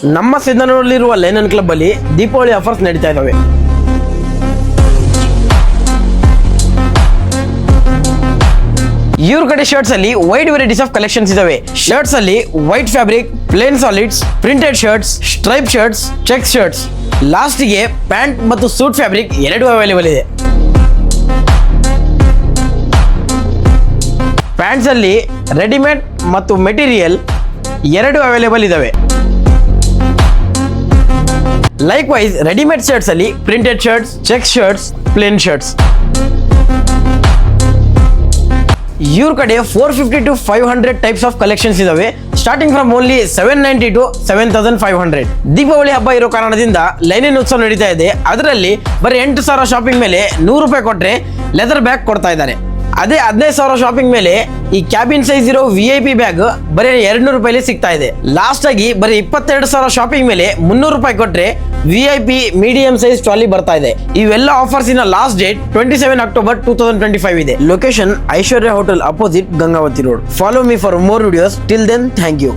ನಮ್ಮ ಸಿಂಧನೂರಲ್ಲಿರುವ linen club ಅಲ್ಲಿ Deepavali offers ನಡೀತಾ ಇದಾವೆ. ಇವ್ರ ಕಡೆ ಶರ್ಟ್ಸ್ ಅಲ್ಲಿ ವೈಡ್ ವೆರೈಟೀಸ್ ಆಫ್ ಕಲೆಕ್ಷನ್ಸ್ ಇದಾವೆ. ಶರ್ಟ್ಸ್ ಅಲ್ಲಿ white fabric, plain solids, printed shirts, stripe shirts, check shirts, last ಗೆ ಪ್ಯಾಂಟ್ ಮತ್ತು ಸೂಟ್ ಫ್ಯಾಬ್ರಿಕ್ ಎರಡು ಅವೈಲೇಬಲ್ ಇದೆ. ಪ್ಯಾಂಟ್ಸ್ ಅಲ್ಲಿ ರೆಡಿಮೇಡ್ ಮತ್ತು ಮೆಟೀರಿಯಲ್ ಎರಡು ಅವೈಲೇಬಲ್ ಇದಾವೆ. ಲೈಕ್ ವೈಸ್ ರೆಡಿಮೇಡ್ ಶರ್ಟ್ಸ್ ಅಲ್ಲಿ printed shirts, check shirts, plain shirts. ಇವ್ರ ಕಡೆ 450 to 500 ಟೈಪ್ಸ್ ಆಫ್ ಕಲೆಕ್ಷನ್ಸ್ ಇದಾವೆ. Starting from only 790 to 7500. Deepavali ಹಬ್ಬ ಇರೋ ಕಾರಣದಿಂದ ಲೈನಿನ್ ಉತ್ಸವ ನಡೀತಾ ಇದೆ. ಅದರಲ್ಲಿ ಬರೀ 8,000 ಶಾಪಿಂಗ್ ಮೇಲೆ 100 ರೂಪಾಯಿ ಕೊಟ್ರೆ ಲೆದರ್ ಬ್ಯಾಗ್ ಕೊಡ್ತಾ ಇದ್ದಾರೆ. ಅದೇ 15,000 ಶಾಪಿಂಗ್ ಮೇಲೆ ಈ ಕ್ಯಾಬಿನ್ ಸೈಜ್ ಇರೋ VIP ಬ್ಯಾಗ್ ಬರೀ 200 ರೂಪಾಯಿಲಿ ಸಿಗ್ತಾ ಇದೆ. ಲಾಸ್ಟ್ ಆಗಿ ಬರೀ 22,000 ಶಾಪಿಂಗ್ ಮೇಲೆ 300 ರೂಪಾಯಿ ಕೊಟ್ರೆ VIP ಮೀಡಿಯಂ ಸೈಜ್ ಟ್ರಾಲಿ ಬರ್ತಾ ಇದೆ. ಇವೆಲ್ಲ ಆಫರ್ಸ್ ಇನ ಲಾಸ್ಟ್ ಡೇಟ್ 27 ಅಕ್ಟೋಬರ್ 2025 ಇದೆ. Location Aishwarya hotel opposite Gangavathi road. Follow me for more videos. Till then thank you.